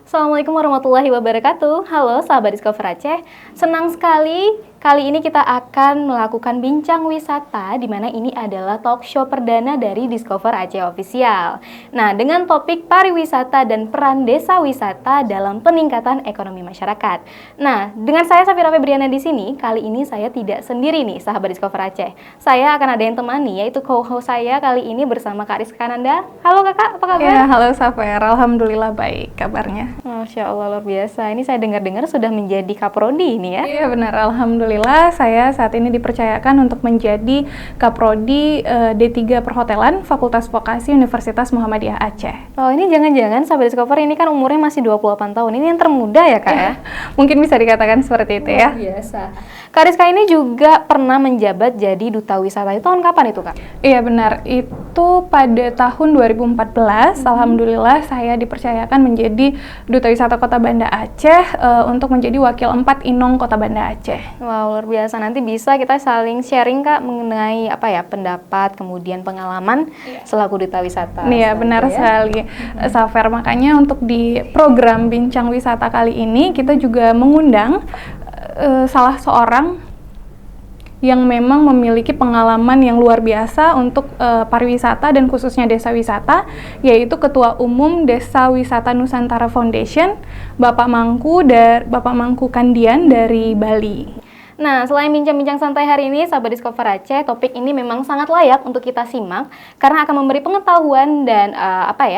Assalamualaikum warahmatullahi wabarakatuh. Halo sahabat Discover Aceh. Senang sekali kali ini kita akan melakukan bincang wisata di mana ini adalah talk show perdana dari Discover Aceh Official. Nah, dengan topik pariwisata dan peran desa wisata dalam peningkatan ekonomi masyarakat. Nah, dengan saya Safira Febriana di sini, kali ini saya tidak sendiri nih sahabat Discover Aceh. Saya akan ada yang temani yaitu co-host saya kali ini bersama Kak Rizka Nanda. Halo Kakak, apa kabar? Ya, halo Safira, alhamdulillah baik kabarnya. Masya Allah luar biasa. Ini saya dengar-dengar sudah menjadi kaprodi ini ya? Iya benar, alhamdulillah saya saat ini dipercayakan untuk menjadi Kaprodi D3 Perhotelan Fakultas Vokasi Universitas Muhammadiyah Aceh. Oh ini jangan-jangan sahabat Discover ini kan umurnya masih 28 tahun. Ini yang termuda ya Kak ya? Mungkin bisa dikatakan seperti itu ya. Biasa. Kak Rizka ini juga pernah menjabat jadi Duta Wisata. Itu tahun kapan itu Kak? Iya benar, itu pada tahun 2014. Alhamdulillah saya dipercayakan menjadi Duta Wisata Kota Banda Aceh untuk menjadi Wakil 4 Inong Kota Banda Aceh. Wow, luar biasa. Nanti bisa kita saling sharing Kak mengenai apa ya, pendapat kemudian pengalaman selaku Duta Wisata. Iya, benar sekali. Safer, makanya untuk di program Bincang Wisata kali ini kita juga mengundang salah seorang yang memang memiliki pengalaman yang luar biasa untuk pariwisata dan khususnya desa wisata, yaitu Ketua Umum Desa Wisata Nusantara Foundation, Bapak Mangku Kandian dari Bali. Nah, selain bincang-bincang santai hari ini, sahabat Discover Aceh, topik ini memang sangat layak untuk kita simak karena akan memberi pengetahuan dan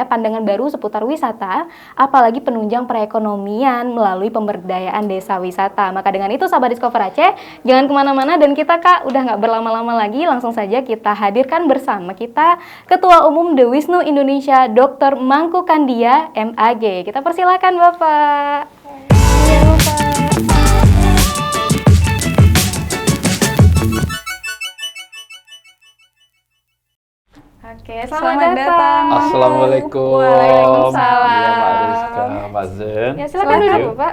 pandangan baru seputar wisata, apalagi penunjang perekonomian melalui pemberdayaan desa wisata. Maka dengan itu, sahabat Discover Aceh, jangan kemana-mana dan kita Kak udah nggak berlama-lama lagi, langsung saja kita hadirkan bersama kita Ketua Umum The Wisnu Indonesia, Dr. Mangku Kandia, MAG. Kita persilakan Bapak. Iya Bapak. Oke, selamat datang. Assalamualaikum. Waalaikumsalam. Ya, Mbak Rizka, Mbak Zen. Ya, silakan dulu, Pak.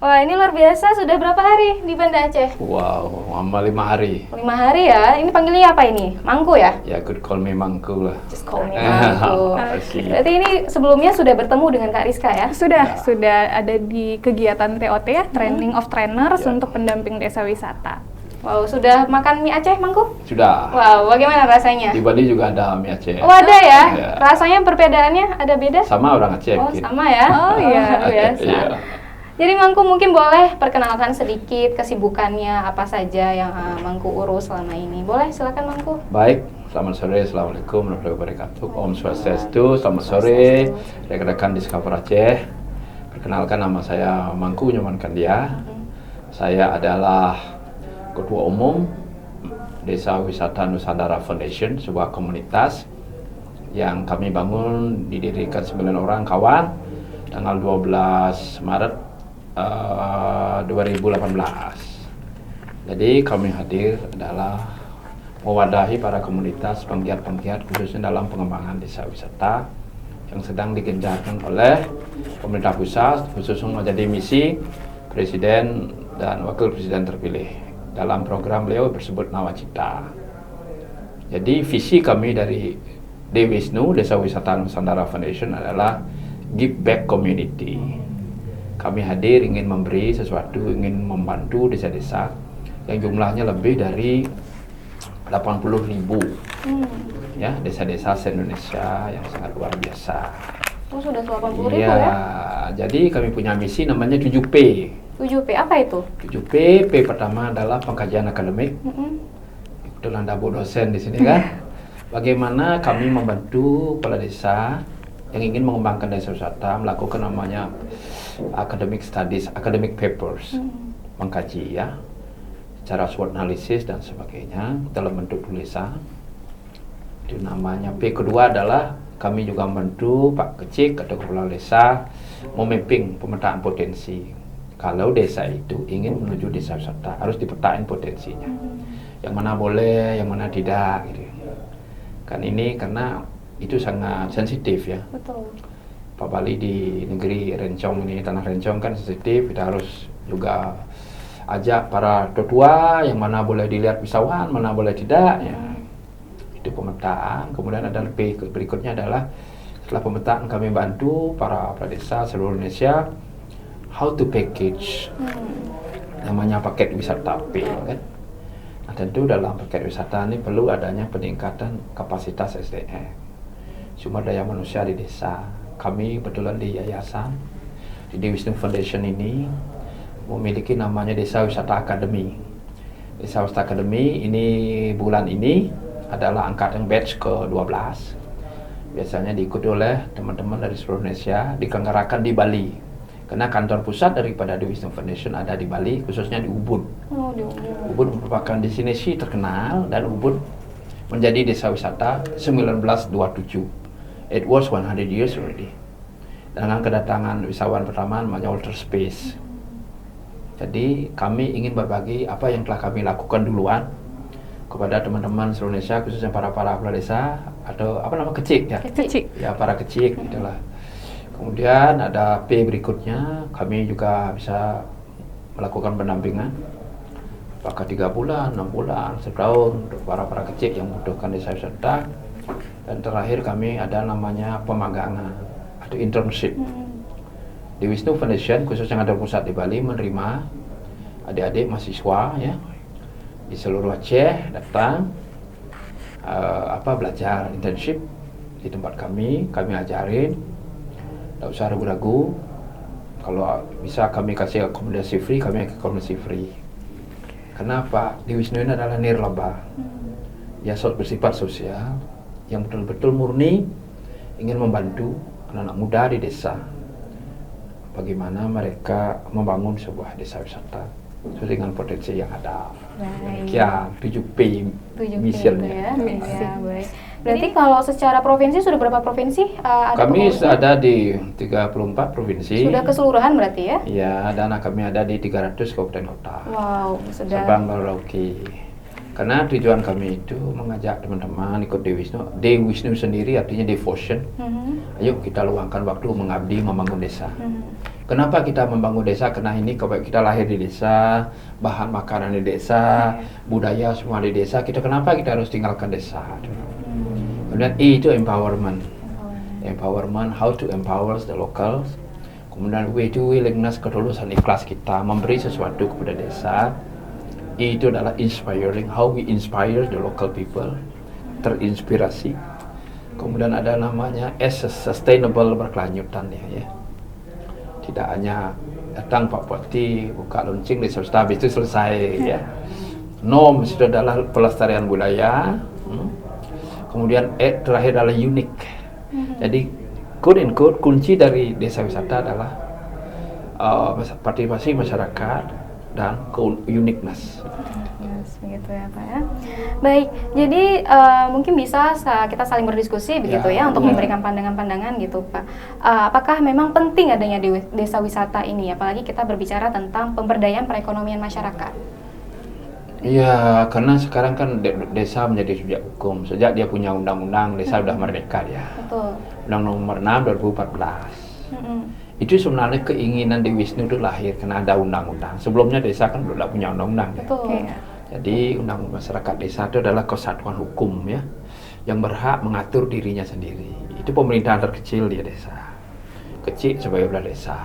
Wah, ini luar biasa. Sudah berapa hari di Banda Aceh? Wow, lama 5 hari. 5 hari ya. Ini panggilnya apa ini? Mangku ya? Ya, could call me Mangku lah. Just call me Mangku. Asik. Berarti ini sebelumnya sudah bertemu dengan Kak Rizka ya? Sudah ada di kegiatan TOT ya, Training of Trainers untuk pendamping desa wisata. Wow, sudah makan mie Aceh, Mangku? Sudah. Wow, bagaimana rasanya? Di Bali juga ada mie Aceh. Oh, ada ya? Ya. Rasanya perbedaannya ada beda? Sama orang Aceh. Oh, mungkin. sama ya? Oh, iya. Luar biasa. Iya. Jadi Mangku mungkin boleh perkenalkan sedikit kesibukannya apa saja yang Mangku urus selama ini. Boleh, silakan Mangku. Baik, selamat sore. Assalamualaikum warahmatullahi wabarakatuh. Om Swastiastu. Selamat sore, rekan-rekan Discover Aceh. Perkenalkan, nama saya Mangku Nyoman Kandia. Saya adalah Ketua Umum Desa Wisata Nusantara Foundation, sebuah komunitas yang kami bangun, didirikan 9 orang kawan tanggal 12 Maret 2018. Jadi kami hadir adalah mewadahi para komunitas penggiat-penggiat khususnya dalam pengembangan desa wisata yang sedang digencarkan oleh pemerintah pusat, khususnya menjadi misi Presiden dan Wakil Presiden terpilih. Dalam program beliau bersebut Nawacita. Jadi visi kami dari DWISNU, Desa Wisata Nusantara Foundation, adalah give back community. Kami hadir ingin memberi sesuatu, ingin membantu desa-desa yang jumlahnya lebih dari 80.000 ya, desa-desa se-Indonesia yang sangat luar biasa. Oh, sudah 80.000 Iya, ya? jadi kami punya misi namanya 7P. 7P, apa itu? 7P, P pertama adalah pengkajian akademik. Kebetulan ada Bu dosen di sini kan. Bagaimana kami membantu kepala desa yang ingin mengembangkan desa wisata melakukan namanya academic studies, academic papers, mengkaji ya, secara SWOT analisis dan sebagainya dalam bentuk tulisan. Itu namanya P. Kedua adalah kami juga membantu Pak Kecik atau kepala desa memapping pemetaan potensi. Kalau desa itu ingin menuju desa wisata, harus dipetakan potensinya. Yang mana boleh, yang mana tidak, gitu. Kan ini karena itu sangat sensitif ya. Betul. Pak Bali di negeri Rencong ini, tanah Rencong kan sensitif, kita harus juga ajak para tetua yang mana boleh dilihat wisatawan, mana boleh tidak ya. Itu pemetaan. Kemudian ada berikutnya adalah Setelah pemetaan kami bantu para desa seluruh Indonesia how to package namanya paket wisata P kan. Nah, tentu dalam paket wisata ini perlu adanya peningkatan kapasitas SDM, sumber daya manusia di desa. Kami kebetulan di yayasan di Wisnu Foundation ini memiliki namanya Desa Wisata Academy. Desa Wisata Academy ini bulan ini adalah angkatan batch ke-12. Biasanya diikuti oleh teman-teman dari seluruh Indonesia, diselenggarakan di Bali. Karena kantor pusat daripada The Wisdom Foundation ada di Bali, khususnya di Ubud. Oh, di Ubud. Ubud merupakan destinasi terkenal dan Ubud menjadi desa wisata 1927. It was 100 years already. Dengan kedatangan wisatawan pertama namanya Walter Space. Jadi kami ingin berbagi apa yang telah kami lakukan duluan kepada teman-teman seluruh Indonesia, khususnya para kepala desa atau apa nama kecil ya. Kecil. Ya, para kecil itulah. Kemudian ada P berikutnya, kami juga bisa melakukan pendampingan apakah 3 bulan, 6 bulan, setahun untuk para kecil yang membutuhkan desa wisata. Dan terakhir kami ada namanya pemagangan atau internship. Di Wisnu Foundation khusus yang ada pusat di Bali menerima adik-adik mahasiswa ya di seluruh Aceh datang belajar internship di tempat kami ajarin. Tidak usah ragu-ragu, kalau bisa kami kasih akomodasi free, kami akomodasi free. Kenapa? Di Wisnu ini adalah nirlaba, ya bersifat sosial, yang betul-betul murni ingin membantu anak-anak muda di desa. Bagaimana mereka membangun sebuah desa wisata sesuai dengan potensi yang ada. Demikian 7P misionnya. Ya, baik. Berarti kalau secara provinsi sudah berapa provinsi? Kami ada di 34 provinsi. Sudah keseluruhan berarti ya? Iya, dan kami ada di 300 kabupaten kota. Wow, sudah. Sabang Merauke. Karena tujuan kami itu mengajak teman-teman ikut Dewi Wisnu. Dewi Wisnu sendiri artinya devotion. Ayo kita luangkan waktu mengabdi, membangun desa. Kenapa kita membangun desa? Karena ini kita lahir di desa, bahan makanan di desa, budaya semua di desa. Kenapa kita harus tinggalkan desa? Kemudian E itu empowerment. Empowerment, how to empower the locals. Kemudian W itu willingness, ketulusan ikhlas kita memberi sesuatu kepada desa. E itu adalah inspiring, how we inspire the local people, terinspirasi. Kemudian ada namanya S, sustainable, berkelanjutan ya. Tidak hanya datang Pak Bupati buka launching di swasta habis itu selesai ya. Norm itu adalah pelestarian budaya. Kemudian terakhir adalah unik. Jadi quote and quote kunci dari desa wisata adalah partisipasi masyarakat dan uniqueness. Begitu ya Pak ya. Baik, jadi mungkin bisa kita saling berdiskusi begitu ya untuk memberikan pandangan-pandangan gitu Pak. Apakah memang penting adanya di desa wisata ini, apalagi kita berbicara tentang pemberdayaan perekonomian masyarakat? Iya, karena sekarang kan desa menjadi subjek hukum. Sejak dia punya undang-undang, desa sudah merdeka dia. Betul. Undang nomor 6 2014. Itu sebenarnya keinginan di Wisnu itu lahir karena ada undang-undang. Sebelumnya desa kan belum punya undang-undang. Betul. Ya. Jadi undang masyarakat desa itu adalah kesatuan hukum ya, yang berhak mengatur dirinya sendiri. Itu pemerintahan terkecil di desa. Kecil sebagai kepala desa.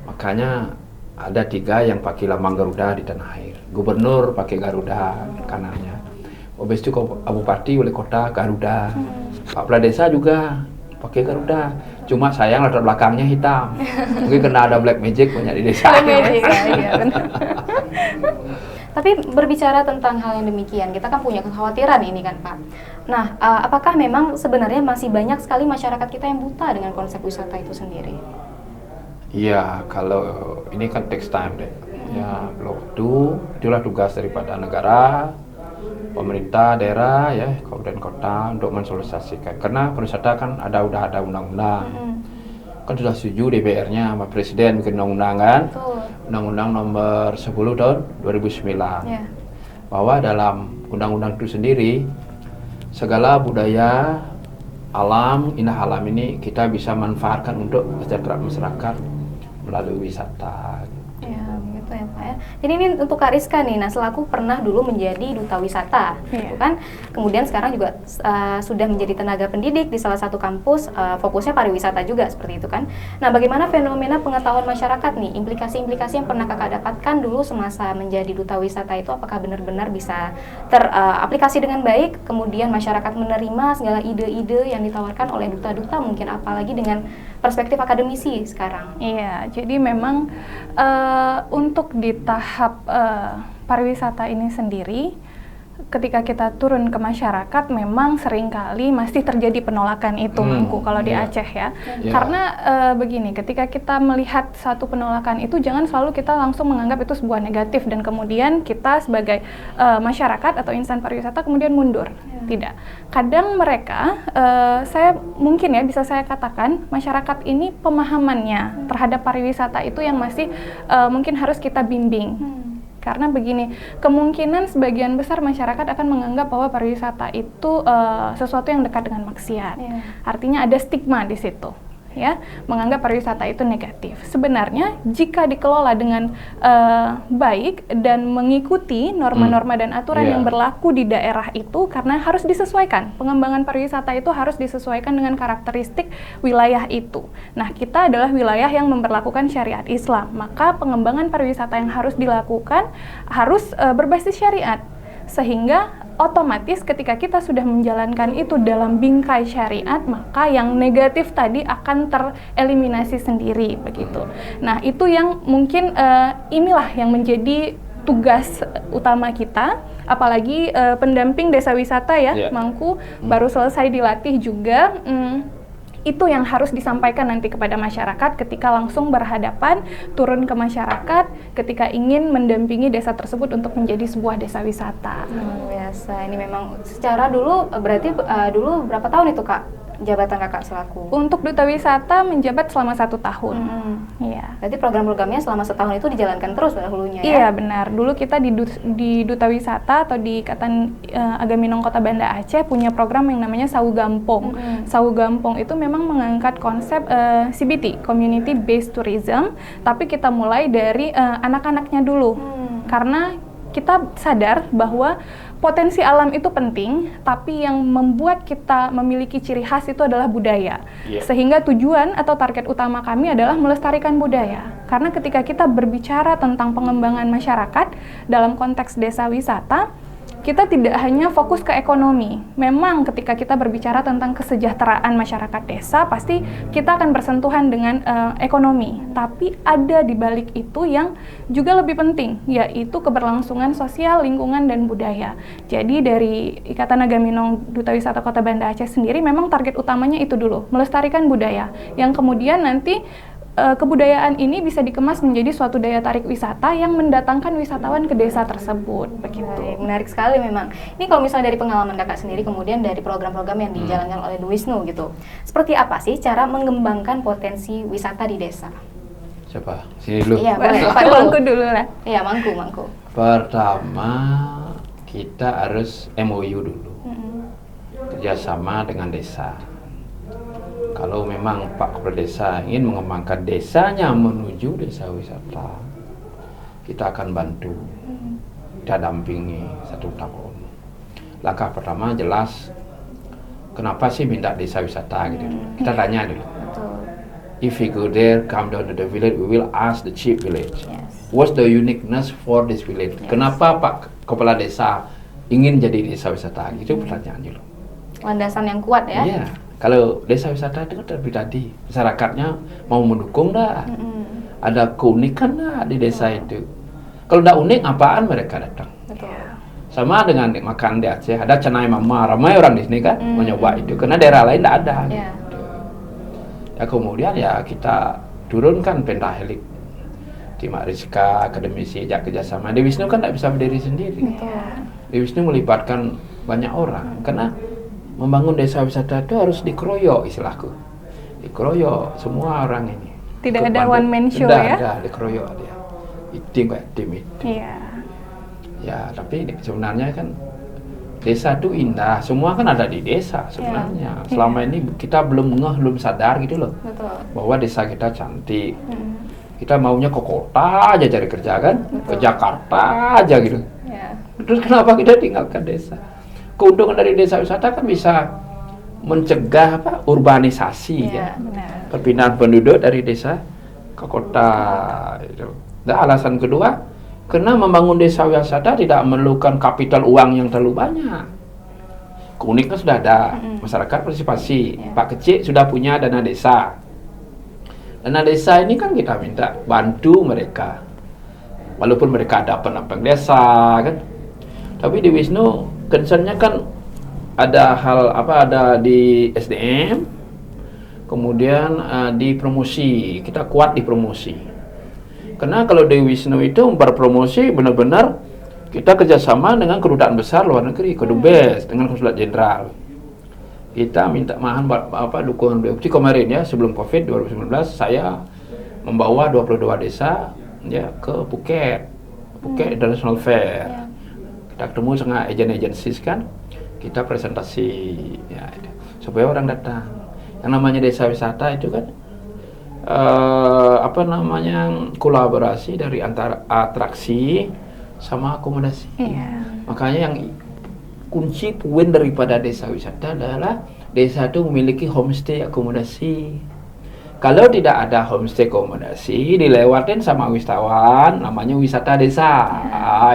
Makanya ada 3 yang pakai lambang Garuda di tanah air. Gubernur pakai Garuda kanannya. Habis itu Bupati, Wali Kota Garuda. Pak Kepala Desa juga pakai Garuda. Cuma sayang latar belakangnya hitam. Mungkin karena ada black magic banyak di desa. Iya, benar. Tapi berbicara tentang hal yang demikian, kita kan punya kekhawatiran ini kan Pak. Nah, apakah memang sebenarnya masih banyak sekali masyarakat kita yang buta dengan konsep wisata itu sendiri? Iya, kalau ini kan takes time deh. Ya, waktu itulah tugas daripada negara, pemerintah daerah ya, kabupaten kota untuk mensosialisasikan. Karena pariwisata kan udah ada undang-undang. Kan sudah setuju DPR-nya sama Presiden bikin undang-undang kan. Undang-undang nomor 10 tahun 2009. Yeah. Bahwa dalam undang-undang itu sendiri segala budaya alam, indah alam ini kita bisa manfaatkan untuk kesejahteraan masyarakat melalui wisata. Ya, begitu Gitu ya Pak ya. Jadi ini untuk Kak Rizka nih, nah selaku pernah dulu menjadi duta wisata, gitu kan. Kemudian sekarang juga sudah menjadi tenaga pendidik di salah satu kampus, fokusnya pariwisata juga seperti itu kan. Nah, bagaimana fenomena pengetahuan masyarakat nih, implikasi-implikasi yang pernah Kakak dapatkan dulu semasa menjadi duta wisata itu apakah benar-benar bisa teraplikasi dengan baik, kemudian masyarakat menerima segala ide-ide yang ditawarkan oleh duta-duta mungkin, apalagi dengan perspektif akademisi sekarang. Iya, jadi memang untuk di tahap pariwisata ini sendiri, ketika kita turun ke masyarakat memang seringkali masih terjadi penolakan itu, Mangku, kalau di Aceh ya. Karena begini, ketika kita melihat satu penolakan itu jangan selalu kita langsung menganggap itu sebuah negatif dan kemudian kita sebagai masyarakat atau insan pariwisata kemudian mundur. Tidak. Kadang mereka, saya mungkin ya bisa saya katakan masyarakat ini pemahamannya terhadap pariwisata itu yang masih mungkin harus kita bimbing. Karena begini, kemungkinan sebagian besar masyarakat akan menganggap bahwa pariwisata itu sesuatu yang dekat dengan maksiat. Artinya ada stigma di situ, ya, menganggap pariwisata itu negatif. Sebenarnya jika dikelola dengan baik dan mengikuti norma-norma dan aturan yang berlaku di daerah itu, karena harus disesuaikan, pengembangan pariwisata itu harus disesuaikan dengan karakteristik wilayah itu. Nah, kita adalah wilayah yang memberlakukan syariat Islam, maka pengembangan pariwisata yang harus dilakukan harus berbasis syariat, sehingga otomatis ketika kita sudah menjalankan itu dalam bingkai syariat, maka yang negatif tadi akan tereliminasi sendiri begitu. Nah, itu yang mungkin inilah yang menjadi tugas utama kita, apalagi pendamping desa wisata ya, Mangku baru selesai dilatih juga. Itu yang harus disampaikan nanti kepada masyarakat ketika langsung berhadapan, turun ke masyarakat, ketika ingin mendampingi desa tersebut untuk menjadi sebuah desa wisata. Biasa, ini memang secara dulu, berarti dulu berapa tahun itu Kak, jabatan Kakak selaku? Untuk duta wisata menjabat selama 1 tahun. Iya. Berarti program-programnya selama setahun itu dijalankan terus dahulunya ya? Iya benar, dulu kita di duta wisata atau di Ikatan Agaminong Kota Banda Aceh punya program yang namanya Sawu Gampong. Sawu Gampong itu memang mengangkat konsep CBT, Community Based Tourism, tapi kita mulai dari anak-anaknya dulu. Karena kita sadar bahwa potensi alam itu penting, tapi yang membuat kita memiliki ciri khas itu adalah budaya. Sehingga tujuan atau target utama kami adalah melestarikan budaya. Karena ketika kita berbicara tentang pengembangan masyarakat dalam konteks desa wisata, kita tidak hanya fokus ke ekonomi. Memang ketika kita berbicara tentang kesejahteraan masyarakat desa, pasti kita akan bersentuhan dengan ekonomi. Tapi ada di balik itu yang juga lebih penting, yaitu keberlangsungan sosial, lingkungan, dan budaya. Jadi dari Ikatan Agaminong Duta Wisata Kota Banda Aceh sendiri, memang target utamanya itu dulu, melestarikan budaya. Yang kemudian nanti kebudayaan ini bisa dikemas menjadi suatu daya tarik wisata yang mendatangkan wisatawan ke desa tersebut, begitu. Menarik sekali memang. Ini kalau misalnya dari pengalaman Kakak sendiri, kemudian dari program-program yang dijalankan oleh Duwisnu gitu, seperti apa sih cara mengembangkan potensi wisata di desa? Coba, sini dulu. Iya, boleh. Mangku dulu lah. Iya, Mangku. Pertama, kita harus MOU dulu, kerjasama dengan desa. Kalau memang Pak Kepala Desa ingin mengembangkan desanya menuju desa wisata, kita akan bantu, kita dampingi 1 tahun. Langkah pertama jelas, kenapa sih minta desa wisata gitu? Kita tanya dulu. If we go there, come down to the village, we will ask the chief village, what's the uniqueness for this village? Kenapa Pak Kepala Desa ingin jadi desa wisata? Itu pertanyaan dulu. Landasan yang kuat ya? Iya. Kalau desa wisata itu kan tadi masyarakatnya mau mendukung dah, ada keunikan dah di desa itu. Kalau tidak unik, apaan mereka datang? Sama dengan makan di Aceh, ada cenai mama, ramai orang di sini kan mencoba itu, karena daerah lain tidak ada. Ya kemudian ya kita turunkan pentahelik, tim Rizka, akademisi, ajak kerjasama. Duwisnu kan tidak bisa berdiri sendiri. Duwisnu melibatkan banyak orang, karena membangun desa wisata itu harus dikeroyok istilahku. Dikeroyok semua orang ini. Tidak ada one man show ya? Tidak ada, dikeroyok dia. Tim kayak tim itu. Iya. Ya, tapi sebenarnya kan desa itu indah. Semua kan ada di desa sebenarnya. Selama ini kita belum sadar gitu loh. Bahwa desa kita cantik. Kita maunya ke kota aja cari kerja kan, ke Jakarta aja gitu. Ya. Terus kenapa kita tinggalkan desa? Keuntungan dari desa wisata kan bisa mencegah urbanisasi Iya, ya. benar. Perpindahan penduduk dari desa ke kota itu. Dan alasan kedua, karena membangun desa wisata tidak memerlukan kapital uang yang terlalu banyak. Keunikan sudah ada, masyarakat partisipasi. Yeah. Pak Kecik sudah punya dana desa. Dana desa ini kan kita minta bantu mereka. Walaupun mereka ada penampung desa kan. Tapi di Wisnu concernnya kan ada hal ada di SDM, kemudian di promosi. Kita kuat di promosi. Karena kalau di Wisnu itu berpromosi benar-benar kita kerjasama dengan kedutaan besar luar negeri, Kedubes, dengan konsulat jenderal. Kita minta dukungan beliau. Kemarin ya sebelum COVID 2019 saya membawa 22 desa ya ke Phuket International Fair. Kita ketemu dengan agen-agensi kan, kita presentasi ya, supaya orang datang. Yang namanya desa wisata itu kan kolaborasi dari antara atraksi sama akomodasi. Makanya yang kunci poin daripada desa wisata adalah desa itu memiliki homestay akomodasi. Kalau tidak ada homestay akomodasi, dilewatin sama wisatawan, namanya wisata desa.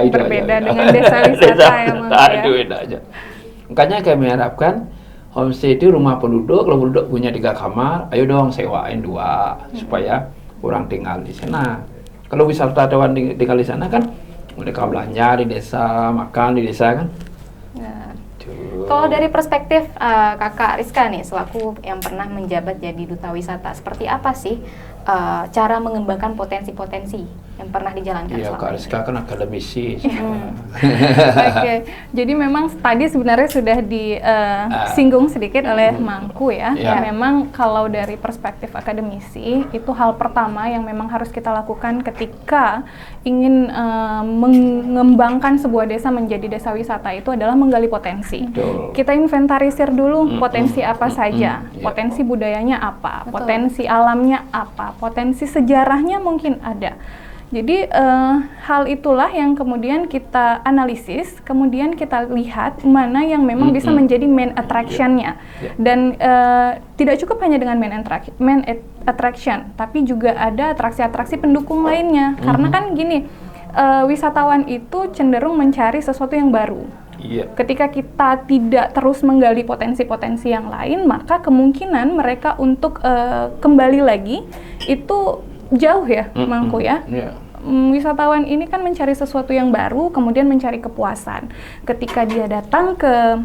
Itu Berbeda aja. dengan desa wisata ya, Mas, ya. Itu beda aja. Makanya kami harapkan homestay itu rumah penduduk, kalau penduduk punya 3 kamar, ayo dong sewain 2 supaya orang tinggal di sana. Kalau wisatawan tinggal di sana kan mereka belanja di desa, makan di desa kan. Nah, kalau dari perspektif Kakak Rizka nih, selaku yang pernah menjabat jadi duta wisata, seperti apa sih cara mengembangkan potensi-potensi yang pernah dijalankan Iya, selama Kak ini? Rizka kan akademisi. Oke, jadi memang tadi sebenarnya sudah disinggung sedikit oleh Mangku ya. Ya. Memang kalau dari perspektif akademisi, itu hal pertama yang memang harus kita lakukan ketika ingin mengembangkan sebuah desa menjadi desa wisata itu adalah menggali potensi. Betul. Kita inventarisir dulu potensi apa saja, Ya. potensi budayanya apa, Betul. potensi alamnya apa, potensi sejarahnya mungkin ada. Jadi hal itulah yang kemudian kita analisis, kemudian kita lihat mana yang memang bisa menjadi main attraction-nya. Dan tidak cukup hanya dengan main attraction, tapi juga ada atraksi-atraksi pendukung lainnya. Karena kan gini, wisatawan itu cenderung mencari sesuatu yang baru. Iya. Ketika kita tidak terus menggali potensi-potensi yang lain, maka kemungkinan mereka untuk kembali lagi itu jauh ya, Mangku ya. Iya. Wisatawan ini kan mencari sesuatu yang baru, kemudian mencari kepuasan. Ketika dia datang ke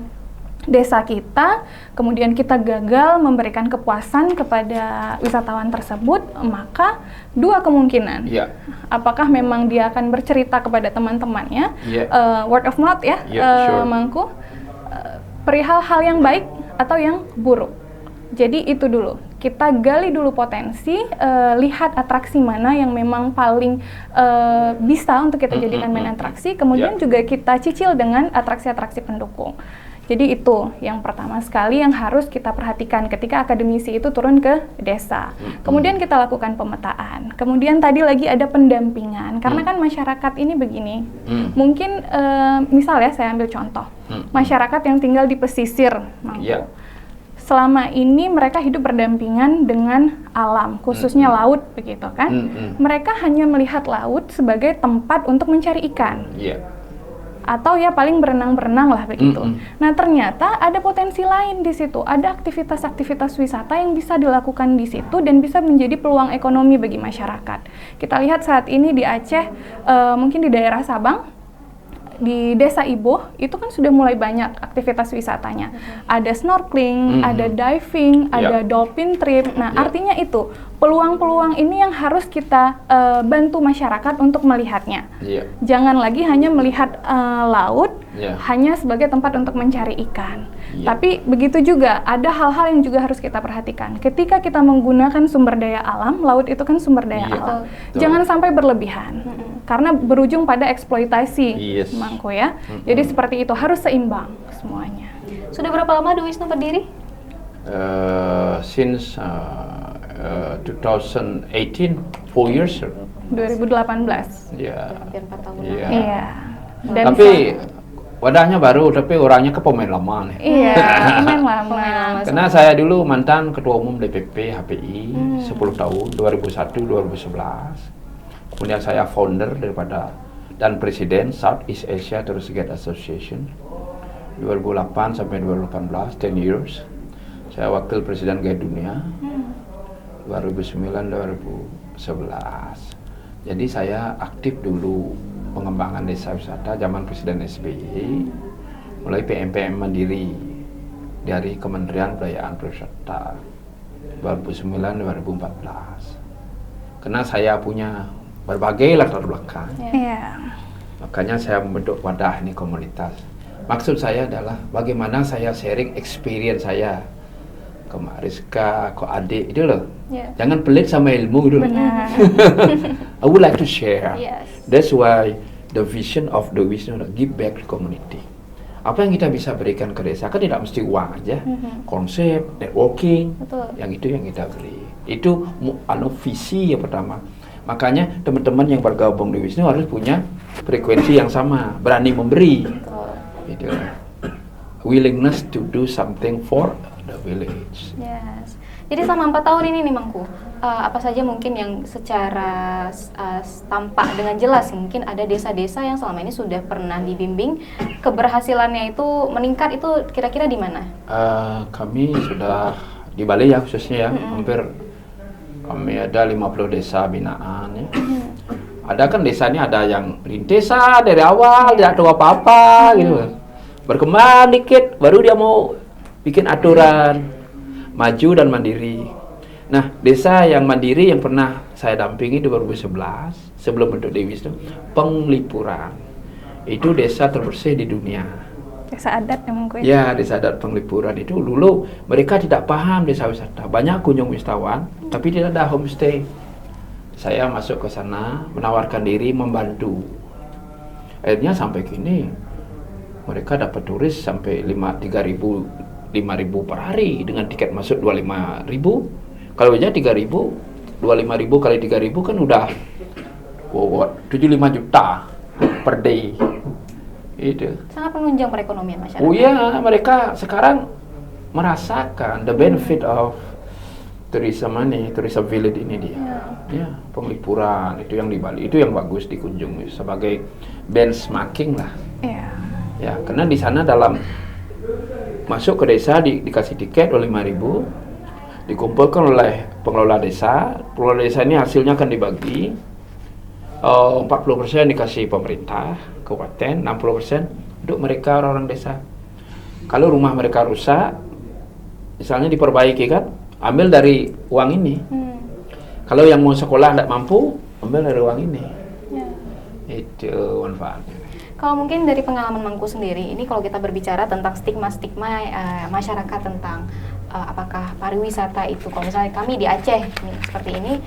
desa kita, kemudian kita gagal memberikan kepuasan kepada wisatawan tersebut, maka 2 kemungkinan. Iya. Apakah memang dia akan bercerita kepada teman-temannya, Iya. word of mouth ya, Iya, sure. Mangku, perihal hal yang baik atau yang buruk. Jadi itu dulu, kita gali dulu potensi, lihat atraksi mana yang memang paling bisa untuk kita jadikan main atraksi, kemudian juga kita cicil dengan atraksi-atraksi pendukung. Jadi itu yang pertama sekali yang harus kita perhatikan ketika akademisi itu turun ke desa. Kemudian kita lakukan pemetaan. Kemudian tadi lagi ada pendampingan. Karena kan masyarakat ini begini. Mungkin misal ya saya ambil contoh. Masyarakat yang tinggal di pesisir, Mangku. Iya. Selama ini mereka hidup berdampingan dengan alam, khususnya laut begitu kan. Mereka hanya melihat laut sebagai tempat untuk mencari ikan. Iya. Atau ya paling berenang-berenang lah begitu. Nah ternyata ada potensi lain di situ, ada aktivitas-aktivitas wisata yang bisa dilakukan di situ dan bisa menjadi peluang ekonomi bagi masyarakat. Kita lihat saat ini di Aceh, mungkin di daerah Sabang, di Desa Iboh itu kan sudah mulai banyak aktivitas wisatanya. Ada snorkeling, ada diving, ada dolphin trip. Nah artinya itu peluang-peluang ini yang harus kita bantu masyarakat untuk melihatnya. Jangan lagi hanya melihat laut hanya sebagai tempat untuk mencari ikan. Tapi begitu juga ada hal-hal yang juga harus kita perhatikan. Ketika kita menggunakan sumber daya alam, laut itu kan sumber daya alam. Jangan sampai berlebihan. Karena berujung pada eksploitasi, Mangku ya. Jadi seperti itu, harus seimbang semuanya. Sudah berapa lama The Wisnu berdiri? Since 2018, 4 years. 2018. Ya. Hampir 4 tahun. Iya. Iya. Dan Tapi wadahnya baru, tapi orangnya ke pemain lama nih. iya, pemain lama. Pemain lama. Karena saya dulu mantan ketua umum DPP HPI 10 tahun, 2001-2011. Kemudian saya founder daripada dan presiden Southeast Asia Tourist Guide Association 2008 sampai 2018, 10 years. Saya wakil presiden Guide Dunia 2009-2011. Jadi saya aktif dulu pengembangan desa wisata zaman Presiden SBY, mulai PMPM mandiri dari Kementerian Pemberdayaan Pariwisata 2009-2014. Karena saya punya berbagai latar belakang, Iya. makanya saya membentuk wadah ini komunitas. Maksud saya adalah bagaimana saya sharing experience saya ke Mak Rizka, ke adik itu loh. Yeah. Jangan pelit sama ilmu gitu. Benar. I would like to share. Yes. That's why the vision of the Wisnu give back to community. Apa yang kita bisa berikan ke desa kan tidak mesti uang aja. Konsep, networking, Betul. yang itu yang kita beri. Itu visi yang pertama. Makanya teman-teman yang bergabung di Wisnu harus punya frekuensi yang sama, berani memberi. Betul. Gitu. Willingness to do something for the village. Yes. Jadi selama 4 tahun ini nih Mangku, apa saja mungkin yang secara tampak dengan jelas mungkin ada desa-desa yang selama ini sudah pernah dibimbing, keberhasilannya itu meningkat, itu kira-kira di mana? Kami sudah di Bali ya khususnya ya, hampir kami ada 50 desa binaan ya. Ada kan desanya ada yang rintisan dari awal, tidak tahu apa-apa gitu. Berkembang dikit, baru dia mau bikin aturan, maju dan mandiri. Nah, desa yang mandiri yang pernah saya dampingi 2011, sebelum bentuk Dewi Wisnu, Penglipuran. Itu desa terbersih di dunia. Desa adat emang gue. Ya, desa adat Penglipuran itu dulu mereka tidak paham desa wisata. Banyak kunjung wisatawan, tapi tidak ada homestay. Saya masuk ke sana, menawarkan diri, membantu. Akhirnya sampai kini, mereka dapat turis sampai 5.000 per hari dengan tiket masuk 25.000. Kalau aja 3.000, 25.000 kali 3.000 kan udah 75 juta per day. Itu. Sangat menunjang perekonomian masyarakat. Oh iya, mereka sekarang merasakan the benefit of tourism ini, tourism village ini dia. Ya, Penglipuran itu yang di Bali, itu yang bagus dikunjungi sebagai benchmarking lah. Iya. Ya, karena di sana dalam masuk ke desa dikasih tiket 5.000, dikumpulkan oleh pengelola desa. Pengelola desa ini hasilnya akan dibagi 40% dikasih pemerintah kabupaten, 60% untuk mereka orang-orang desa. Kalau rumah mereka rusak, misalnya diperbaiki kan, ambil dari uang ini. Kalau yang mau sekolah tidak mampu, ambil dari uang ini. Ya. Itu manfaatnya. Kalau mungkin dari pengalaman Mangku sendiri, ini kalau kita berbicara tentang stigma-stigma masyarakat tentang apakah pariwisata itu, kalau misalnya kami di Aceh nih, seperti ini,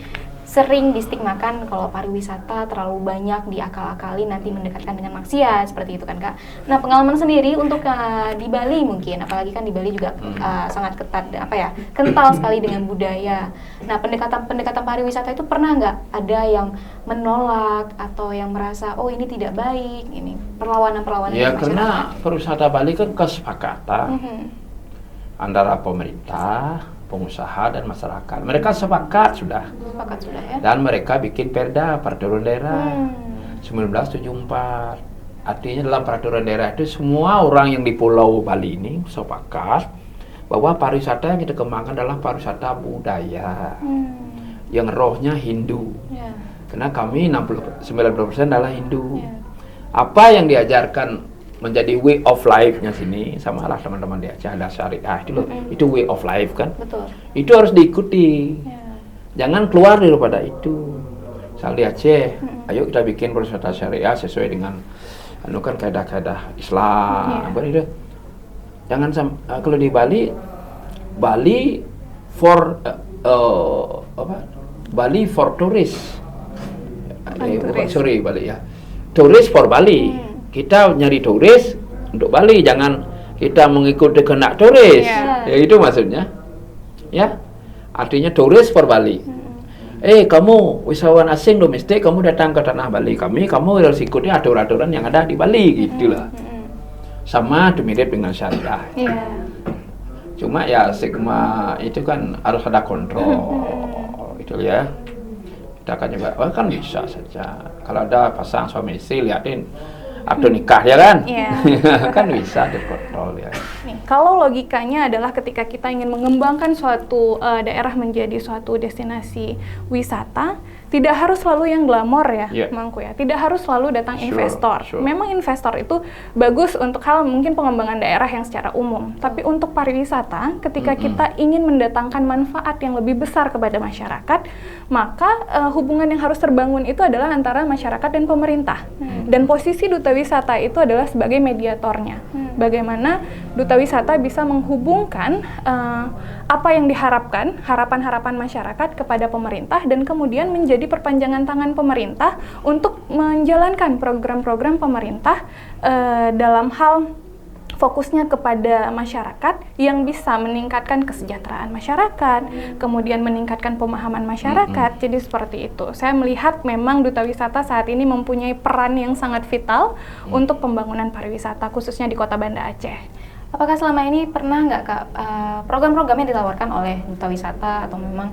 sering distigmakan kalau pariwisata terlalu banyak diakal-akali, nanti mendekatkan dengan maksiat, seperti itu kan Kak. Nah, pengalaman sendiri untuk di Bali mungkin, apalagi kan di Bali juga sangat ketat, kental sekali dengan budaya. Nah, pendekatan pariwisata itu pernah nggak ada yang menolak atau yang merasa, oh ini tidak baik, ini perlawanan-perlawanan Ya, dari karena masyarakat? pariwisata Bali kan kesepakatan Mhm. antara pemerintah, pengusaha dan masyarakat. Mereka sepakat sudah. Sepakat sudah ya? Dan mereka bikin perda peraturan daerah 1974. Artinya dalam peraturan daerah itu semua orang yang di Pulau Bali ini sepakat bahwa pariwisata yang kita kembangkan adalah pariwisata budaya yang rohnya Hindu. Ya. Karena kami 90% adalah Hindu. Ya. Apa yang diajarkan menjadi way of life-nya sini, sama lah teman-teman di Aceh ada syariah itu loh. Itu way of life kan. Betul. Itu harus diikuti. Ya. Jangan keluar daripada itu. Misal di Aceh, ayo kita bikin pariwisata syariah sesuai dengan kan kaidah-kaidah Islam. Apa itu? Jangan kalau di Bali for Bali for tourist. Bali ya. Tourist for Bali. Kita nyari turis untuk Bali, jangan kita mengikuti kehendak turis. Yeah. Ya itu maksudnya. Ya. Artinya turis for Bali. kamu wisatawan asing domestik, kamu datang ke tanah Bali kami, kamu harus ikuti aturan-aturan yang ada di Bali, gitulah. Sama mirip dengan syariah. Iya. Cuma ya stigma itu kan harus ada kontrol, itu ya. Kita kan juga, kan bisa saja. Kalau ada pasang suami istri, liatin akte nikah ya kan, kan bisa dikontrol ya. Nih, kalau logikanya adalah ketika kita ingin mengembangkan suatu daerah menjadi suatu destinasi wisata, tidak harus selalu yang glamor ya, Mangku ya. Tidak harus selalu datang investor. Memang investor itu bagus untuk hal mungkin pengembangan daerah yang secara umum. Tapi untuk pariwisata, ketika kita ingin mendatangkan manfaat yang lebih besar kepada masyarakat, maka hubungan yang harus terbangun itu adalah antara masyarakat dan pemerintah. Dan posisi duta wisata itu adalah sebagai mediatornya. Bagaimana duta wisata bisa menghubungkan apa yang diharapkan, harapan-harapan masyarakat kepada pemerintah, dan kemudian menjadi perpanjangan tangan pemerintah untuk menjalankan program-program pemerintah dalam hal fokusnya kepada masyarakat yang bisa meningkatkan kesejahteraan masyarakat, kemudian meningkatkan pemahaman masyarakat. Jadi seperti itu. Saya melihat memang duta wisata saat ini mempunyai peran yang sangat vital untuk pembangunan pariwisata, khususnya di Kota Banda Aceh. Apakah selama ini pernah nggak Kak program-program yang ditawarkan oleh duta wisata atau memang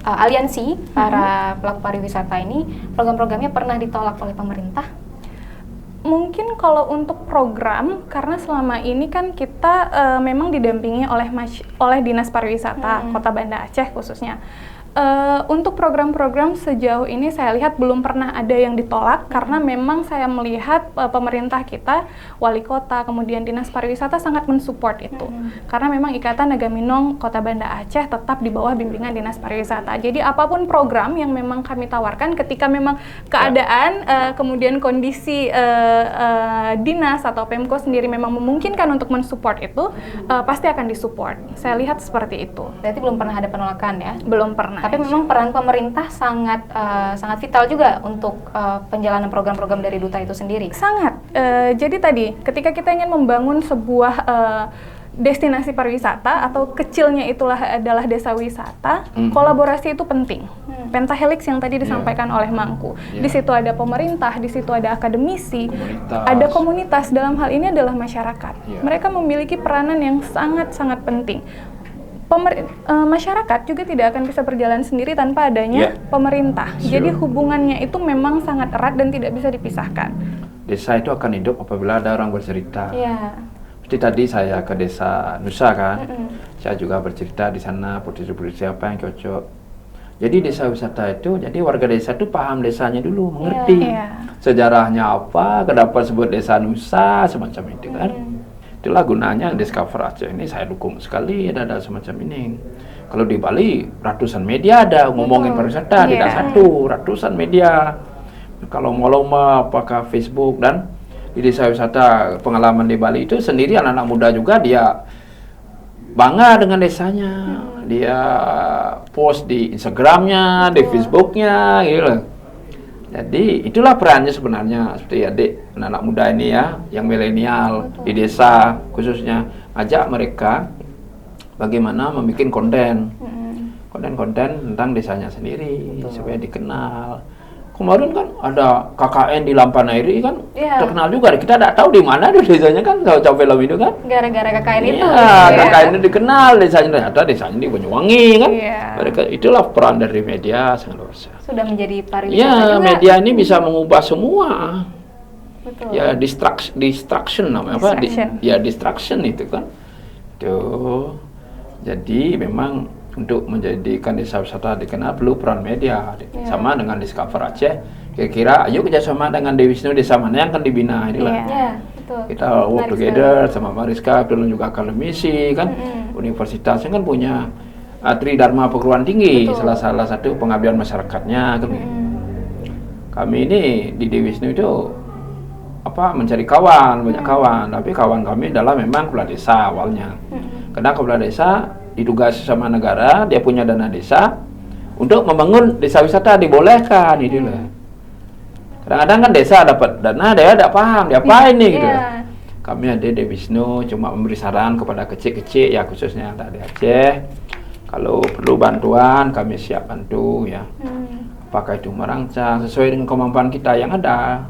aliansi para pelaku pariwisata ini, program-programnya pernah ditolak oleh pemerintah? Mungkin kalau untuk program, karena selama ini kan kita memang didampingi oleh Dinas Pariwisata Kota Banda Aceh khususnya. Untuk program-program sejauh ini saya lihat belum pernah ada yang ditolak, karena memang saya melihat pemerintah kita, wali kota, kemudian Dinas Pariwisata sangat mensupport itu. Karena memang Ikatan Agaminong Kota Banda Aceh tetap di bawah bimbingan Dinas Pariwisata. Jadi apapun program yang memang kami tawarkan, ketika memang keadaan kemudian kondisi dinas atau Pemko sendiri memang memungkinkan untuk mensupport itu, pasti akan disupport. Saya lihat seperti itu. Berarti belum pernah ada penolakan ya? Belum pernah. Tapi memang peran pemerintah sangat vital juga untuk penjalanan program-program dari duta itu sendiri. Sangat. Jadi tadi ketika kita ingin membangun sebuah destinasi pariwisata atau kecilnya itulah adalah desa wisata, kolaborasi itu penting. Pentahelix yang tadi disampaikan oleh Mangku. Di situ ada pemerintah, di situ ada akademisi, ada komunitas. Dalam hal ini adalah masyarakat. Mereka memiliki peranan yang sangat-sangat penting. Masyarakat juga tidak akan bisa berjalan sendiri tanpa adanya pemerintah. Jadi hubungannya itu memang sangat erat dan tidak bisa dipisahkan. Desa itu akan hidup apabila ada orang bercerita. Seperti tadi saya ke desa Nusa kan, saya juga bercerita di sana potensi-potensi apa yang cocok. Jadi desa wisata itu, jadi warga desa itu paham desanya dulu, mengerti sejarahnya apa, kenapa sebut desa Nusa, semacam itu kan. Itulah gunanya Discover Aceh ini saya dukung sekali ada semacam ini. Kalau di Bali ratusan media ada ngomongin pariwisata, tidak satu, ratusan media. Kalau mau lomba apakah Facebook, dan di desa wisata pengalaman di Bali itu sendiri anak-anak muda juga dia bangga dengan desanya. Dia post di Instagramnya, di Facebooknya gitu. Jadi itulah perannya sebenarnya, seperti adik anak muda ini ya, yang milenial di desa khususnya, ajak mereka bagaimana membuat konten tentang desanya sendiri supaya dikenal. Kemarin kan ada KKN di Lampanairi kan terkenal juga. Kita tidak tahu di mana tuh desanya kan, kalau coba film itu kan. Gara-gara KKN itu. KKN itu dikenal desanya, ternyata desanya di Banyuwangi kan. Mereka itulah peran dari media sangat luar biasa. Sudah menjadi pariwisata juga. Media ini bisa mengubah semua. Betul. Ya distraction namanya apa? Distraction itu kan. Tuh. Jadi memang untuk menjadikan desa wisata dikenal perlu peran media, sama dengan Discover Aceh. Kira-kira ayo kerjasama dengan Dewi Wisnu, desa mana yang akan dibina inilah. Betul. Kita work together sama Mariska, dan juga akademisi kan. Universitasnya kan punya Tridharma Perguruan Tinggi, salah satu pengabdian masyarakatnya kan. Kami ini di Dewi Wisnu itu mencari kawan, banyak kawan, tapi kawan kami adalah memang kepala desa awalnya. Karena kepala desa ditugasi sama negara, dia punya dana desa untuk membangun desa wisata, dibolehkan gitu loh. Kadang-kadang kan desa dapat dana, dia tidak paham diapain nih gitu. Kami ada di Wisnu cuma memberi saran kepada kecil-kecil ya, khususnya yang ada di Aceh. Kalau perlu bantuan kami siap bantu ya. Apakah itu merancang sesuai dengan kemampuan kita yang ada.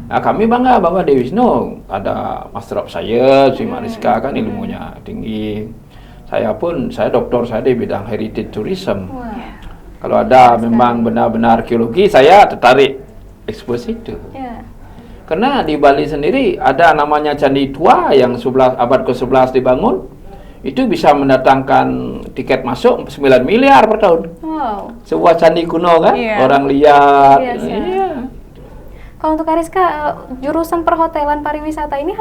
Nah, kami bangga bahwa di Wisnu ada Master of Science, Mariska kan ilmunya tinggi. Saya doktor saya di bidang heritage tourism. Kalau ada memang benar-benar arkeologi, saya tertarik ekspos itu. Karena di Bali sendiri ada namanya Candi Tua yang abad ke-11 dibangun. Itu bisa mendatangkan tiket masuk 9 miliar per tahun. Wow. Sebuah candi kuno kan, orang lihat. Iya. Kalau untuk Kariska, jurusan perhotelan pariwisata ini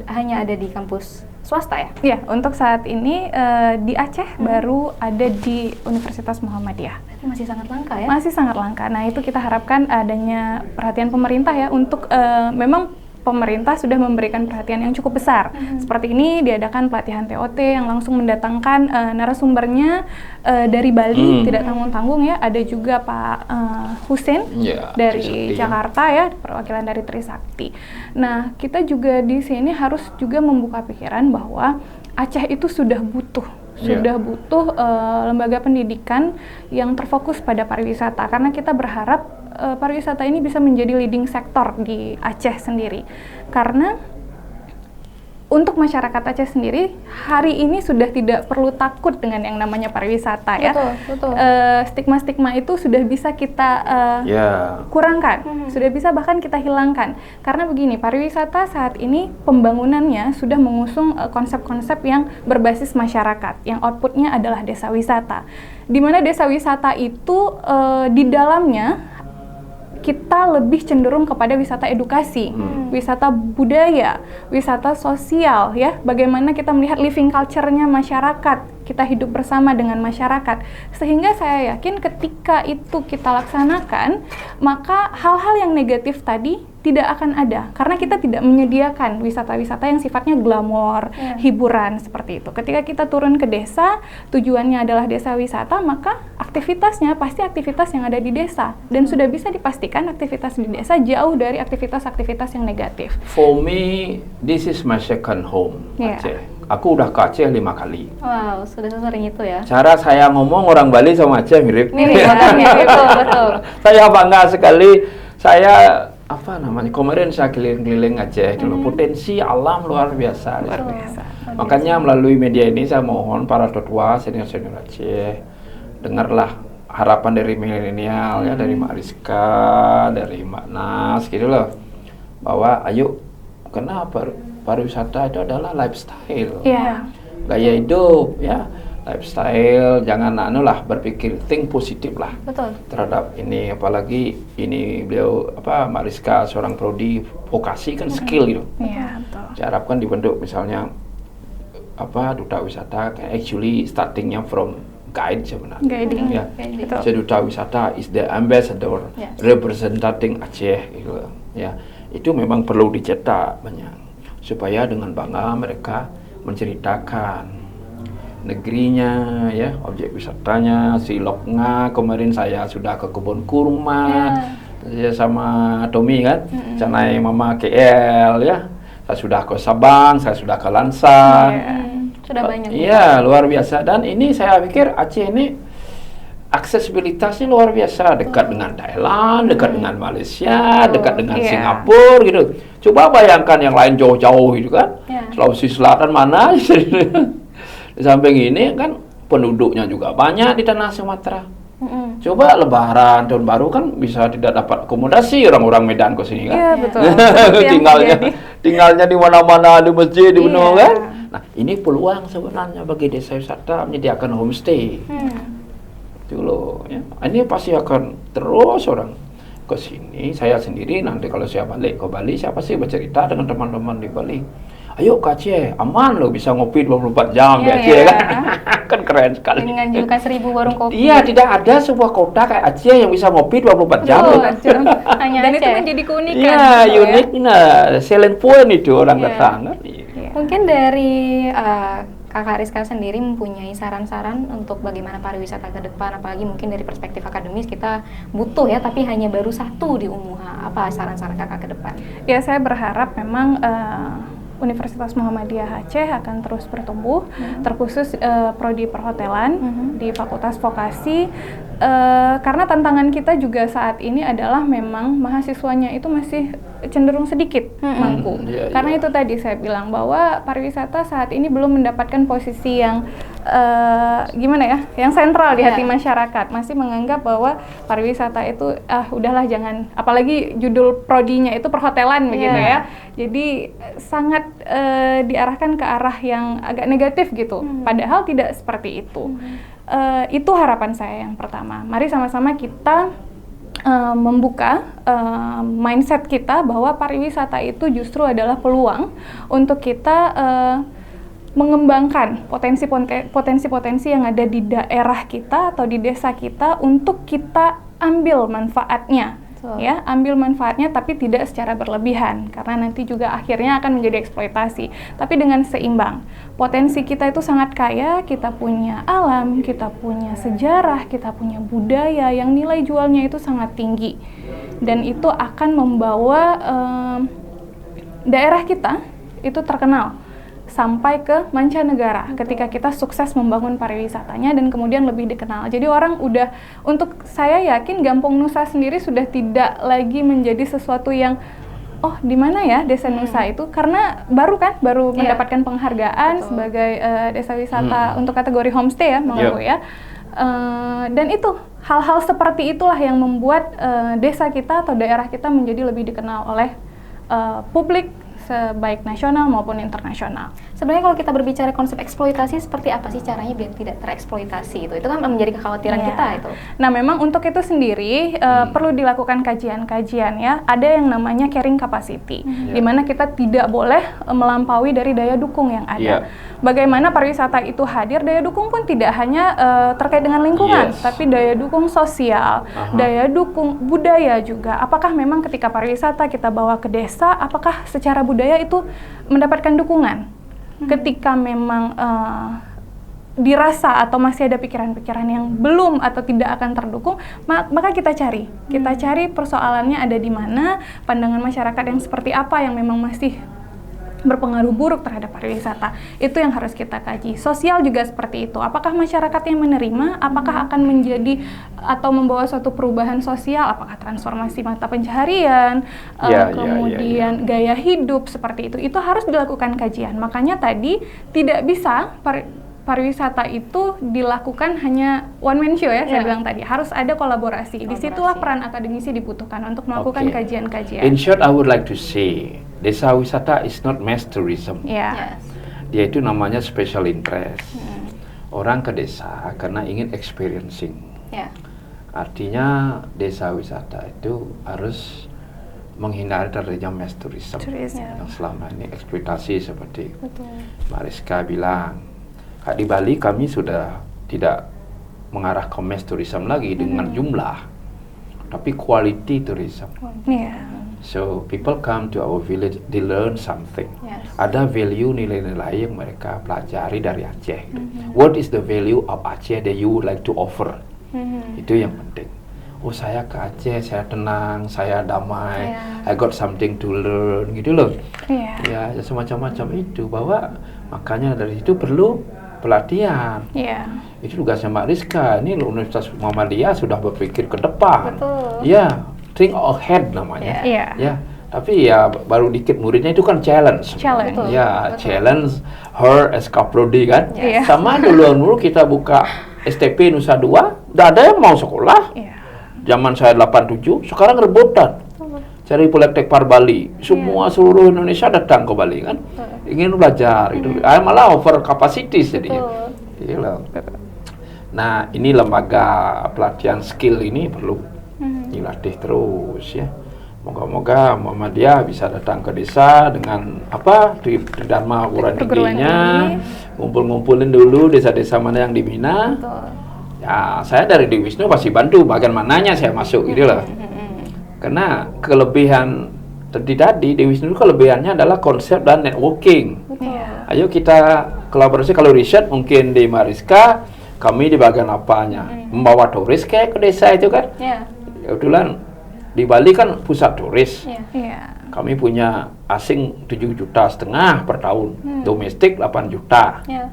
hanya ada di kampus swasta ya? Ya, untuk saat ini di Aceh baru ada di Universitas Muhammadiyah. Masih sangat langka ya? Masih sangat langka. Nah, itu kita harapkan adanya perhatian pemerintah ya untuk memang pemerintah sudah memberikan perhatian yang cukup besar. Seperti ini diadakan pelatihan TOT yang langsung mendatangkan narasumbernya dari Bali, tidak tanggung-tanggung ya. Ada juga Pak Husin dari Trisakti, Jakarta ya, perwakilan dari Trisakti. Nah, kita juga di sini harus juga membuka pikiran bahwa Aceh itu sudah butuh lembaga pendidikan yang terfokus pada pariwisata, karena kita berharap pariwisata ini bisa menjadi leading sektor di Aceh sendiri. Karena untuk masyarakat Aceh sendiri hari ini sudah tidak perlu takut dengan yang namanya pariwisata ya. Betul. Stigma-stigma itu sudah bisa kita kurangkan, sudah bisa bahkan kita hilangkan. Karena begini, pariwisata saat ini pembangunannya sudah mengusung konsep-konsep yang berbasis masyarakat, yang outputnya adalah desa wisata. Di mana desa wisata itu di dalamnya kita lebih cenderung kepada wisata edukasi, wisata budaya, wisata sosial ya. Bagaimana kita melihat living culture-nya masyarakat, kita hidup bersama dengan masyarakat. Sehingga saya yakin ketika itu kita laksanakan, maka hal-hal yang negatif tadi tidak akan ada, karena kita tidak menyediakan wisata-wisata yang sifatnya glamor, hiburan seperti itu. Ketika kita turun ke desa, tujuannya adalah desa wisata, maka aktivitasnya pasti aktivitas yang ada di desa, dan sudah bisa dipastikan aktivitas di desa jauh dari aktivitas-aktivitas yang negatif. For me, this is my second home, Aceh. Aku udah ke Aceh 5 kali. Wow, sudah sesering itu ya? Cara saya ngomong orang Bali sama Aceh mirip. Betul. Saya bangga sekali. Saya kemarin saya keliling-keliling Aceh dulu. Potensi alam luar biasa. Makanya melalui media ini saya mohon para tetua senior-senior Aceh, dengarlah harapan dari milenial ya, dari Mak Rizka, dari Mbak Nas gitu loh. Bahwa ayo, kenapa pariwisata itu adalah lifestyle. Gaya hidup ya. Lifestyle, jangan berpikir think positif lah. Betul. Terhadap ini, apalagi ini beliau Mbak Rizka seorang prodi vokasi kan skill gitu. Iya, betul. Saya harapkan dibentuk misalnya duta wisata, actually startingnya from guide sebenarnya. Guiding. Ya. Jadi duta wisata is the ambassador representing Aceh gitu. Ya. Itu memang perlu dicetak banyak supaya dengan bangga mereka menceritakan negerinya ya, objek wisatanya, Siloknga. Kemarin saya sudah ke kebun kurma saya sama Tommy kan, Canai Mama KL ya. Saya sudah ke Sabang, saya sudah ke Lansa. Sudah banyak. Iya, luar biasa. Dan ini saya pikir Aceh ini aksesibilitasnya luar biasa, dekat dengan Thailand, dekat dengan Malaysia, dekat dengan Singapura gitu. Coba bayangkan yang lain jauh-jauh gitu kan. Sulawesi Selatan mana? Di samping ini kan penduduknya juga banyak di tanah Sumatera. Coba Lebaran, Tahun Baru kan bisa tidak dapat akomodasi orang-orang Medan ke sini kan. Iya, betul. tinggalnya di mana-mana, di masjid, di benua kan. Nah, ini peluang sebenarnya bagi desa wisata menyediakan homestay. Itu loh ya. Ini pasti akan terus orang ke sini. Saya sendiri nanti kalau saya balik ke Bali, saya pasti bercerita dengan teman-teman di Bali. Ayo ke Aceh, aman loh, bisa ngopi 24 jam di Aceh kan. Kan keren sekali. Dengan julukan 1000 warung kopi. Iya, tidak ada sebuah kota kayak Aceh yang bisa ngopi 24 jam. Hanya Dan Aceh. itu menjadi keunikan. Iya, unik. Nah, selling point itu orang datang kan. Mungkin dari Kakak Rizka sendiri mempunyai saran-saran untuk bagaimana pariwisata ke depan, apalagi mungkin dari perspektif akademis kita butuh ya, tapi hanya baru 1 di UMUHA. Apa saran-saran Kakak ke depan? Ya, saya berharap memang Universitas Muhammadiyah Aceh akan terus bertumbuh, terkhusus prodi perhotelan di Fakultas Vokasi, karena tantangan kita juga saat ini adalah memang mahasiswanya itu masih cenderung sedikit mampu. Karena itu tadi saya bilang bahwa pariwisata saat ini belum mendapatkan posisi yang gimana ya, yang sentral di hati masyarakat. Masih menganggap bahwa pariwisata itu udahlah jangan, apalagi judul prodinya itu perhotelan begitu ya. Jadi sangat diarahkan ke arah yang agak negatif gitu. Padahal tidak seperti itu. Itu harapan saya yang pertama. Mari sama-sama kita membuka mindset kita bahwa pariwisata itu justru adalah peluang untuk kita mengembangkan potensi-potensi yang ada di daerah kita atau di desa kita untuk kita ambil manfaatnya. Ya, ambil manfaatnya tapi tidak secara berlebihan, karena nanti juga akhirnya akan menjadi eksploitasi, tapi dengan seimbang. Potensi kita itu sangat kaya, kita punya alam, kita punya sejarah, kita punya budaya yang nilai jualnya itu sangat tinggi, dan itu akan membawa daerah kita itu terkenal sampai ke mancanegara ketika kita sukses membangun pariwisatanya dan kemudian lebih dikenal. Jadi orang udah, untuk saya yakin Gampong Nusa sendiri sudah tidak lagi menjadi sesuatu yang di mana ya desa Nusa itu, karena baru mendapatkan penghargaan sebagai desa wisata untuk kategori homestay ya, ya. Dan itu hal-hal seperti itulah yang membuat desa kita atau daerah kita menjadi lebih dikenal oleh publik, baik nasional maupun internasional. Sebenarnya kalau kita berbicara konsep eksploitasi, seperti apa sih caranya biar tidak tereksploitasi itu? Itu kan menjadi kekhawatiran kita itu. Nah, memang untuk itu sendiri perlu dilakukan kajian-kajian ya. Ada yang namanya carrying capacity, di mana kita tidak boleh melampaui dari daya dukung yang ada. Bagaimana pariwisata itu hadir, daya dukung pun tidak hanya terkait dengan lingkungan, tapi daya dukung sosial, daya dukung budaya juga. Apakah memang ketika pariwisata kita bawa ke desa, apakah secara budaya itu mendapatkan dukungan? Ketika memang dirasa atau masih ada pikiran-pikiran yang belum atau tidak akan terdukung, maka kita cari persoalannya ada di mana, pandangan masyarakat yang seperti apa yang memang masih berpengaruh buruk terhadap pariwisata. Itu yang harus kita kaji. Sosial juga seperti itu. Apakah masyarakat yang menerima, apakah akan menjadi atau membawa suatu perubahan sosial, apakah transformasi mata pencaharian, kemudian gaya hidup seperti itu. Itu harus dilakukan kajian. Makanya tadi tidak bisa pariwisata itu dilakukan hanya one man show ya, saya bilang tadi. Harus ada kolaborasi. Disitulah peran akademisi dibutuhkan untuk melakukan kajian-kajian. In short, I would like to say, desa wisata is not mass tourism. Dia itu namanya special interest. Orang ke desa karena ingin experiencing. Artinya desa wisata itu harus menghindari dari mass tourism yang selama ini eksploitasi seperti Mbak Rizka bilang. Di Bali kami sudah tidak mengarah ke mass tourism lagi dengan jumlah, tapi quality tourism. So people come to our village, they learn something. Ada value, nilai-nilai yang mereka pelajari dari Aceh. What is the value of Aceh that you would like to offer? Itu yang penting. Oh, saya ke Aceh, saya tenang, saya damai, I got something to learn, gitu loh. Ya semacam-macam itu, bahwa makanya dari itu perlu pelatihan. Itu tugasnya Mbak Rizka. Ini Universitas Muhammadiyah sudah berpikir ke depan. Think ahead namanya. Tapi ya baru dikit muridnya itu kan challenge. Challenge her as kaprodi kan. Sama dulu kita buka STP Nusa 2, udah ada yang mau sekolah. Zaman saya 87, sekarang rebutan. Cari Polteknik Bali, seluruh Indonesia datang ke Bali kan, ingin belajar itu, malah over capacity jadinya. Nah, ini lembaga pelatihan skill ini perlu dilatih terus ya. Moga-moga Muhammadiyah bisa datang ke desa dengan di Dharma Guruan Tingginya, ngumpul-ngumpulin dulu desa-desa mana yang dibina. Ya, saya dari di Wisnu pasti bantu bagian mananya saya masuk gitu loh. Karena kelebihan tadi di Wisnu kelebihannya adalah konsep dan networking. Ayo kita kolaborasi, kalau riset mungkin di Mariska, kami di bagian apanya, membawa turis ke desa itu kan. Kebetulan di Bali kan pusat turis. Kami punya asing 7,5 juta per tahun, domestik 8 juta. Ya.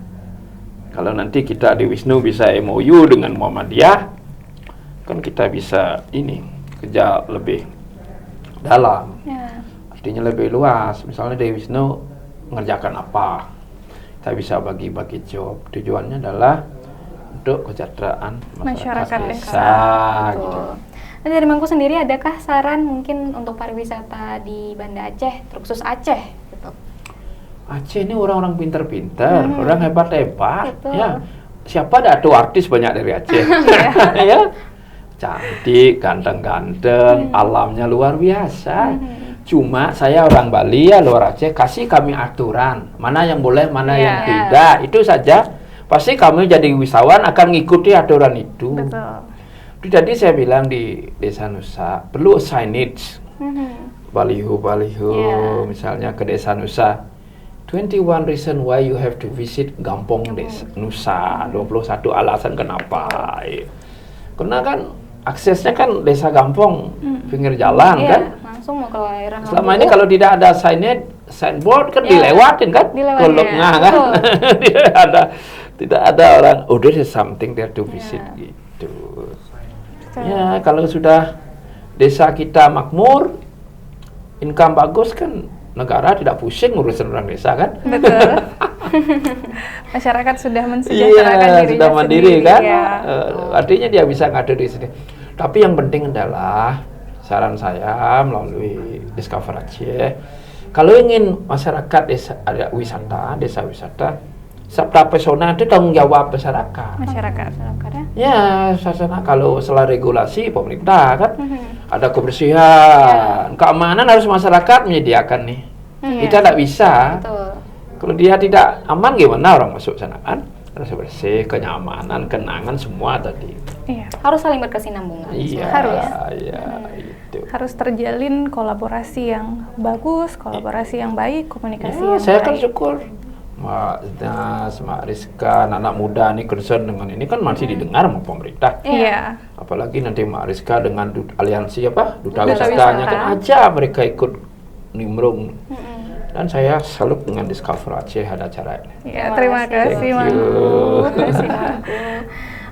Kalau nanti kita di Wisnu bisa MOU dengan Muhammadiyah, kan kita bisa ini kerja lebih dalam. Ya. Artinya lebih luas. Misalnya di Wisnu mengerjakan apa, kita bisa bagi-bagi job. Tujuannya adalah untuk kesejahteraan masyarakat Masyarakat desa. Gitu. Betul. Nah, dari Mangku sendiri adakah saran mungkin untuk pariwisata di Banda Aceh, terkhusus Aceh gitu? Aceh ini orang-orang pintar-pintar, orang hebat-hebat. Betul. Ya, siapa ada tuh artis banyak dari Aceh? Ya, cantik, ganteng-ganteng, alamnya luar biasa. Cuma saya orang Bali ya luar Aceh, kasih kami aturan mana yang boleh, mana yang tidak. Itu saja. Pasti kami jadi wisatawan akan ngikuti aturan itu. Betul. Jadi saya bilang di Desa Nusa perlu signage, baliho-baliho, misalnya ke Desa Nusa. 21 reason why you have to visit Gampong Desa Nusa. 21 alasan kenapa. Karena kan aksesnya kan Desa Gampong pinggir jalan kan. Langsung mau ke lahiran. Selama ini kalau tidak ada signboard kan dilewatin kan, goloknya kan. tidak ada orang. Oh, there is something there to visit gitu. Ya, kalau sudah desa kita makmur, income bagus kan, negara tidak pusing ngurusin orang desa kan. Betul. Masyarakat sudah mensejahterakan dirinya sudah mandiri sendiri, kan. ya. Artinya dia bisa ngatur di sini. Tapi yang penting adalah saran saya melalui Discover Aceh, kalau ingin masyarakat desa ada wisata, desa wisata, Sabta Pesona itu tanggung jawab masyarakat. Masyarakat. Ya, sasana kalau salah regulasi pemerintah kan, ada kebersihan, keamanan harus masyarakat menyediakan nih. Kita tidak bisa. Betul. Kalau dia tidak aman gimana orang masuk sana kan? Harus bersih, kenyamanan, kenangan semua tadi. Iya. Harus saling berkesinambungan. Iya, Harus. iya, itu. Harus terjalin kolaborasi yang bagus, kolaborasi yang baik, komunikasi Ya, yang saya kan baik. syukur Mak Nas, Mak Rizka, anak muda nih concern dengan ini kan masih didengar sama pemerintah. Iya. Apalagi nanti Mak Rizka dengan aliansi apa? Duta Duta wisatanya Wisata. kan aja mereka ikut nimbrung. Dan saya salut dengan Discover Aceh ada acara ini. Ya, terima kasih, Thank Mang. you. Terima kasih, Mangku.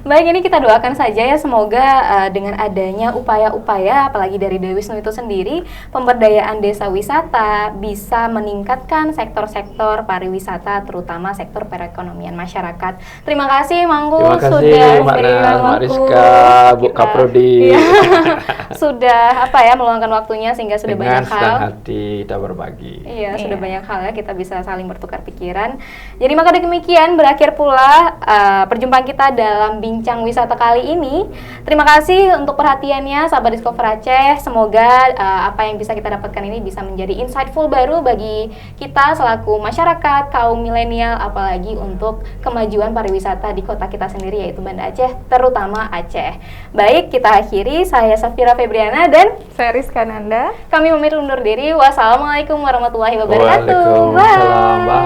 Baik, ini kita doakan saja ya semoga dengan adanya upaya-upaya apalagi dari Dewi Wisnu itu sendiri, pemberdayaan desa wisata bisa meningkatkan sektor-sektor pariwisata terutama sektor perekonomian masyarakat. Terima kasih Mangku Terima kasih sudah Mbak memberikan Nas, Mbak waktu. Rizka, Bu Kita- Kaprodi. Iya. Sudah meluangkan waktunya sehingga sudah Dengan banyak senang hal. hati kita berbagi. Iya, sudah Iya. banyak hal ya kita bisa saling bertukar pikiran. Jadi maka demikian berakhir pula perjumpaan kita dalam bincang wisata kali ini. Terima kasih untuk perhatiannya sahabat Discover Aceh. Semoga apa yang bisa kita dapatkan ini bisa menjadi insightful baru bagi kita selaku masyarakat kaum milenial apalagi untuk kemajuan pariwisata di kota kita sendiri yaitu Banda Aceh, terutama Aceh. Baik, kita akhiri. Saya Safira Febriana dan Saya Rizka Nanda. kami pamit undur diri. Wassalamualaikum warahmatullahi wabarakatuh. Waalaikumsalam. Bye.